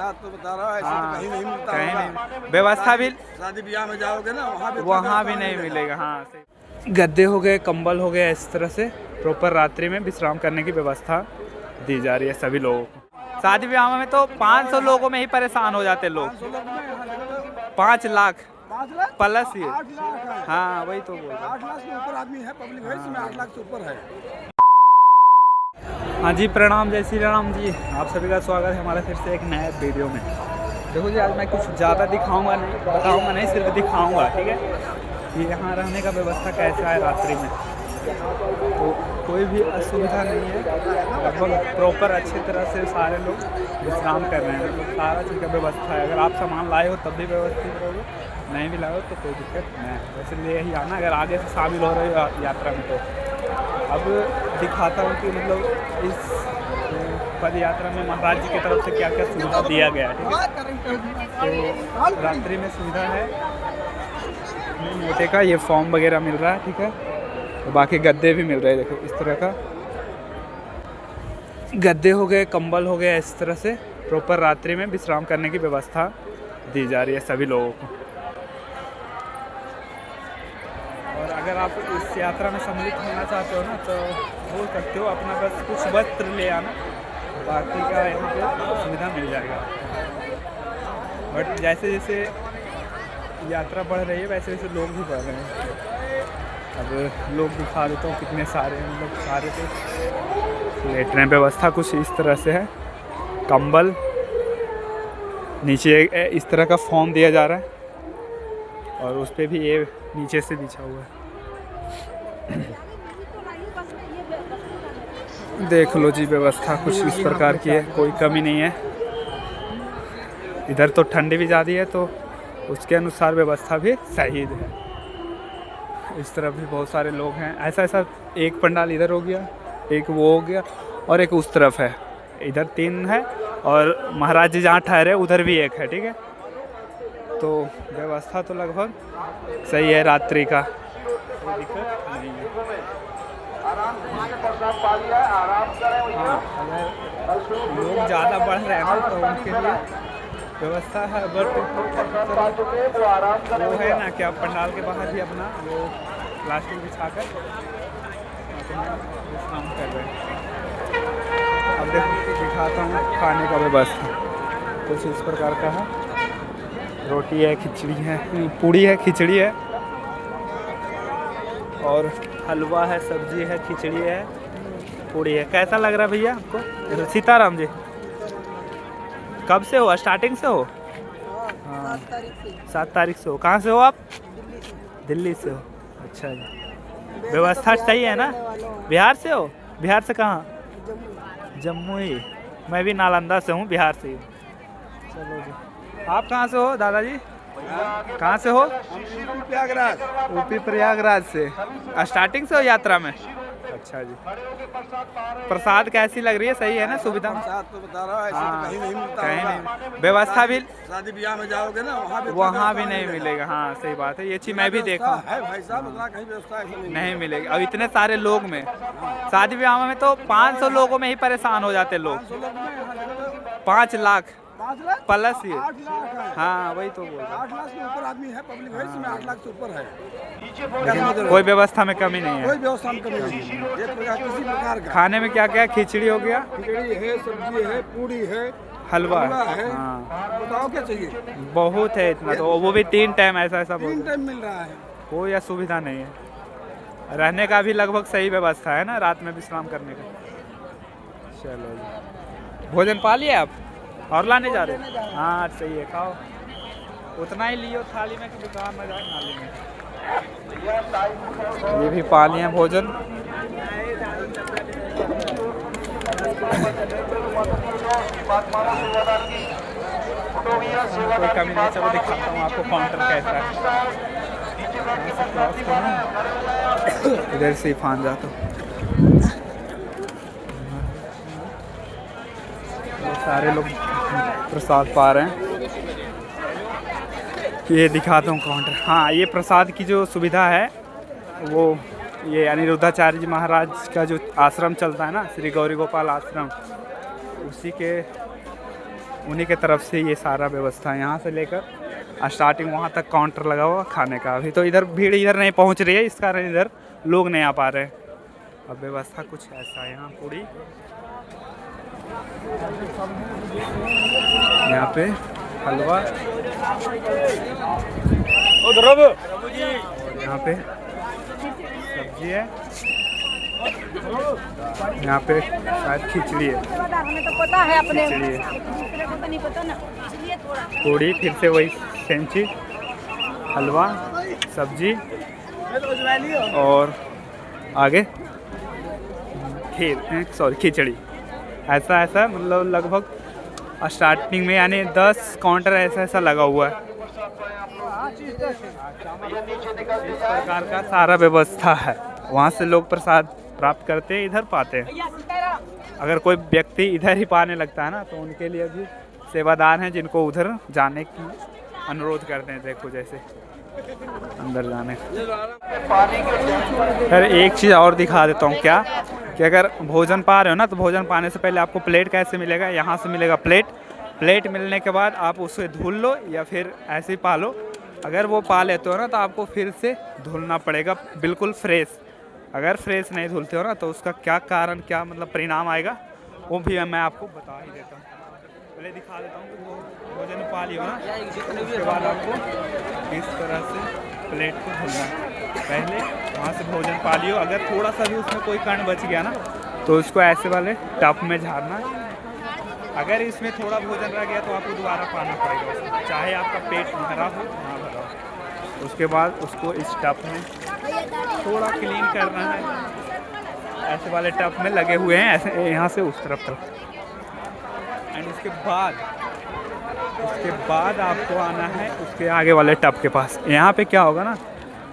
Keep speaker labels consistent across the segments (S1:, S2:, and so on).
S1: साथ तो बता रहा हूँ, ऐसे तो
S2: हाँ,
S1: कहीं नहीं मिलता
S2: कहीं
S1: होगा।
S2: नहीं, व्यवस्था भी
S1: शादी ब्याह में जाओगे ना
S2: वहाँ भी नहीं मिलेगा। हाँ, गद्दे हो गए, कंबल हो गए, इस तरह से प्रॉपर रात्रि में विश्राम करने की व्यवस्था दी जा रही है सभी लोगों को। शादी ब्याह में तो 500 लोगों में ही परेशान हो जाते लोग।
S1: 500 लोग में यहाँ देखो
S2: 5 लाख
S1: 5 लाख
S2: प्लस ये।
S1: 8 लाख है।
S2: हाँ, वही तो बोल रहा हूँ।
S1: 8 लाख से ऊपर आदमी है, पब्लिक है इसमें 8 लाख से ऊपर है।
S2: हाँ जी, प्रणाम, जय श्री राम जी। आप सभी का स्वागत है हमारे फिर से एक नए वीडियो में। देखो जी, आज मैं कुछ ज़्यादा दिखाऊंगा नहीं, बताऊंगा नहीं, सिर्फ दिखाऊंगा, ठीक है, कि यहाँ रहने का व्यवस्था कैसा है रात्रि में। तो कोई भी असुविधा नहीं है, लगभग प्रॉपर अच्छी तरह से सारे लोग विश्राम कर रहे हैं। मतलब सारा चीज़ का व्यवस्था है। अगर आप सामान लाए हो तब भी व्यवस्थित रहोगे, नहीं भी लाए हो तो कोई दिक्कत नहीं है। इसलिए यही आना, अगर आगे से शामिल हो रहे हो यात्रा में तो। अब दिखाता हूँ कि मतलब इस पद यात्रा में महाराज जी की तरफ से क्या क्या सुविधा दिया गया है, ठीक है। तो रात्रि में सुविधा है मोटे का, ये फॉर्म वगैरह मिल रहा है, ठीक है। तो बाकी गद्दे भी मिल रहे हैं, देखो इस तरह का गद्दे हो गए, कंबल हो गए, इस तरह से प्रॉपर रात्रि में विश्राम करने की व्यवस्था दी जा रही है सभी लोगों को। और अगर आप इस यात्रा में सम्मिलित होना चाहते हो ना तो हो सकते हो, अपना बस कुछ वस्त्र ले आना, बाकी का यहाँ पे सुविधा मिल जाएगा। बट जैसे जैसे यात्रा बढ़ रही है वैसे वैसे लोग भी बढ़ रहे हैं। अब लोग दिखा देता हूँ कितने सारे हैं, मतलब सारे तो लेट रहे हैं। व्यवस्था कुछ इस तरह से है, कंबल नीचे इस तरह का फॉर्म दिया जा रहा है और उस पर भी ये नीचे से बिछा हुआ है। देख लो जी, व्यवस्था कुछ इस प्रकार की है, कोई कमी नहीं है। इधर तो ठंडी भी ज़्यादा है तो उसके अनुसार व्यवस्था भी सही है। इस तरफ भी बहुत सारे लोग हैं। ऐसा एक पंडाल इधर हो गया, एक वो हो गया और एक उस तरफ है, इधर 3 है और महाराज जी जहाँ ठहरे उधर भी एक है, ठीक है। तो व्यवस्था तो लगभग सही है रात्रि का, कोई दिक्कत नहीं है। हाँ, अगर लोग ज़्यादा बढ़ रहे हैं ना तो उनके लिए व्यवस्था है। बट वो है ना कि आप पंडाल के बाहर भी अपना वो प्लास्टिक बिछाकर विश्राम कर रहे हैं। अब देखो दिखाता हूँ खाने का व्यवस्था कुछ इस प्रकार का है। रोटी है, खिचड़ी है, पूड़ी है, खिचड़ी है और हलवा है, सब्जी है, खिचड़ी है, पूड़ी है। कैसा लग रहा है भैया आपको? सीताराम जी, कब से हो? स्टार्टिंग से हो? हाँ, 7 तारीख से हो। कहाँ से हो आप? दिल्ली से हो। अच्छा जी, व्यवस्था सही है ना? बिहार से हो? बिहार से कहाँ? जम्मू ही। मैं भी नालंदा से हूँ, बिहार से ही। चलो जी, आप कहाँ से हो दादाजी? कहाँ से हो?
S1: प्रयागराज।
S2: यूपी प्रयागराज से। स्टार्टिंग से हो यात्रा में? अच्छा जी। प्रसाद कैसी लग रही है? सही है ना सुविधा?
S1: साथ तो बता रहा हूँ, ऐसे
S2: हाँ,
S1: तो कहीं नहीं मिलता
S2: कहीं
S1: होगा।
S2: नहीं, व्यवस्था भी
S1: शादी ब्याह में जाओगे ना
S2: वहाँ भी नहीं मिलेगा। हाँ, सही बात है, ये चीज़ मैं भी देखा हूँ।
S1: है भाई साहब, उतना कहीं व्यवस्था ऐसा
S2: नहीं मिलेगी। अब इतने सारे लोग में शादी ब्याह में तो 500 लोगों में ही परेशान हो जाते लोग।
S1: 500 लोग में यहाँ देखो
S2: 5 लाख
S1: 5 लाख
S2: प्लस ये।
S1: 8 लाख है।
S2: हाँ, वही तो बोल रहा
S1: 8 लाख से ऊपर आदमी है, पब्लिक है इसमें 8 लाख से ऊपर है।
S2: हूँ। कोई व्यवस्था में कमी नहीं
S1: कोई
S2: है।
S1: व्यवस्था में कमी नहीं है, किसी प्रकार का।
S2: खाने में क्या क्या? खिचड़ी हो गया,
S1: खिचड़ी है, सब्जी है, पूड़ी है,
S2: हलवा
S1: है।
S2: हाँ,
S1: बताओ क्या चाहिए?
S2: बहुत है इतना तो, वो भी 3 टाइम ऐसा
S1: 3
S2: बहुत।
S1: टाइम मिल रहा है।
S2: कोई असुविधा नहीं है। रहने का भी लगभग सही व्यवस्था है ना, रात में विश्राम करने का। चलो जी, भोजन पा लिया आप और लाने जा रहे हो? हाँ सही है, खाओ। उतना ही लियो थाली में कि दुकान में जाए नाली में। ये भी पा लिए भोजन। कोई कमी नहीं। चलो दिखाता हूँ आपको काउंटर कैसा है। इधर से ही फान जाता हूँ। सारे लोग प्रसाद पा रहे हैं। ये दिखाता हूँ काउंटर। हाँ, ये प्रसाद की जो सुविधा है वो ये अनिरुद्धाचार्य जी महाराज का जो आश्रम चलता है ना, श्री गौरी गोपाल आश्रम, उसी के उन्हीं के तरफ से ये सारा व्यवस्था है। यहाँ से लेकर स्टार्टिंग वहाँ तक काउंटर लगा हुआ खाने का। अभी तो इधर भीड़ इधर नहीं पहुँच रही है, इस कारण इधर लोग नहीं आ पा रहे। अब व्यवस्था कुछ ऐसा है। यहाँ पूड़ी, यहाँ पे हलवा, यहाँ पे सब्जी है, यहाँ पे शायद खिचड़ी है।
S3: हमें तो पता है अपने,
S2: खिचड़ी है,
S3: दूसरे को तो नहीं पता ना, इसलिए थोड़ा
S2: पूड़ी, फिर से वही सेम चीज, हलवा, सब्जी और आगे खिचड़ी। ऐसा मतलब लगभग स्टार्टिंग में यानी 10 काउंटर ऐसा लगा हुआ है। इस प्रकार का सारा व्यवस्था है। वहाँ से लोग प्रसाद प्राप्त करते हैं, इधर पाते हैं। अगर कोई व्यक्ति इधर ही पाने लगता है ना, तो उनके लिए भी सेवादार हैं जिनको उधर जाने की अनुरोध करते हैं। देखो जैसे अंदर जाने। फिर एक चीज़ और दिखा देता हूँ क्या, कि अगर भोजन पा रहे हो ना, तो भोजन पाने से पहले आपको प्लेट कैसे मिलेगा, यहाँ से मिलेगा प्लेट मिलने के बाद आप उसे धुल लो या फिर ऐसे ही पा लो। अगर वो पा लेते हो ना, तो आपको फिर से धुलना पड़ेगा बिल्कुल फ्रेश। अगर फ्रेश नहीं धुलते हो ना, तो उसका क्या कारण, क्या मतलब परिणाम आएगा, वो भी मैं आपको बता ही देता हूँ। पहले दिखा देता हूँ कि वो भोजन पा लियो ना, उसके बाद आपको इस तरह से प्लेट को धुलना है। पहले वहाँ से भोजन पा लियो, अगर थोड़ा सा भी उसमें कोई कण बच गया ना, तो उसको ऐसे वाले टप में झाड़ना है। अगर इसमें थोड़ा भोजन रह गया तो आपको दोबारा पाना पड़ेगा उसमें, चाहे आपका पेट भरा हो ना भरा हो। उसके बाद उसको इस टप में थोड़ा क्लीन करना है। ऐसे वाले टप में लगे हुए हैं, ऐसे यहाँ से उस तरफ तक। एंड उसके बाद आपको आना है उसके आगे वाले टप के पास। यहाँ पे क्या होगा ना,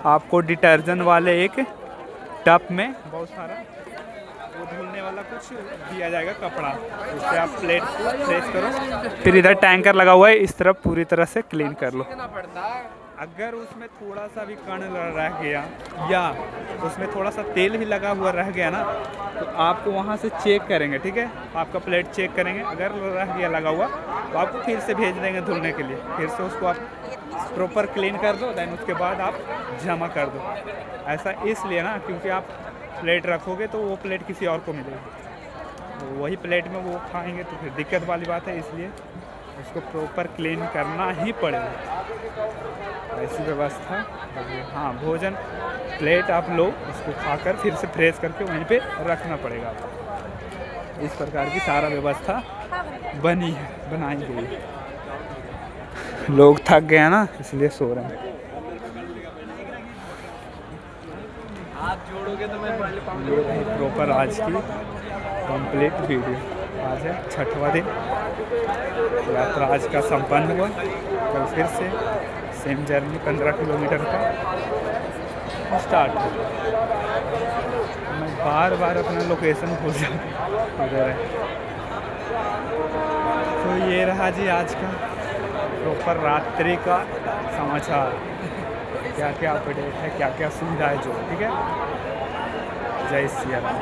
S2: आपको डिटर्जेंट वाले एक टप में बहुत सारा वो धुलने वाला कुछ दिया जाएगा कपड़ा, उससे आप प्लेट को फ्रेश करो। फिर इधर टैंकर लगा हुआ है, इस तरफ पूरी तरह से क्लीन कर लो। अगर उसमें थोड़ा सा भी कण रह गया या उसमें थोड़ा सा तेल भी लगा हुआ रह गया ना, तो आपको वहाँ से चेक करेंगे, ठीक है, आपका प्लेट चेक करेंगे। अगर रह गया लगा हुआ तो आपको फिर से भेज देंगे धुलने के लिए। फिर से उसको आप प्रॉपर क्लीन कर दो, देन उसके बाद आप जमा कर दो। ऐसा इसलिए ना, क्योंकि आप प्लेट रखोगे तो वो प्लेट किसी और को मिलेगी, तो वही प्लेट में वो खाएंगे तो फिर दिक्कत वाली बात है। इसलिए उसको प्रॉपर क्लीन करना ही पड़ेगा। ऐसी व्यवस्था। हाँ, भोजन प्लेट आप लो, उसको खाकर फिर से फ्रेश करके वहीं पे रखना पड़ेगा आपको। इस प्रकार की सारा व्यवस्था बनाई गई है। लोग थक गए हैं ना, इसलिए सो रहे हैं। ये रही प्रॉपर आज की कंप्लीट वीडियो। आज है 6वां दिन, यात्रा आज का संपन्न हुआ। कल फिर से सेम जर्नी 15 किलोमीटर का स्टार्ट है। मैं बार अपना लोकेशन भूल जाता हूँ उधर है। तो ये रहा जी आज का प्रॉपर रात्रि का समाचार। क्या क्या अपडेट है, क्या क्या सुविधा है जो, ठीक है। जय सिया राम।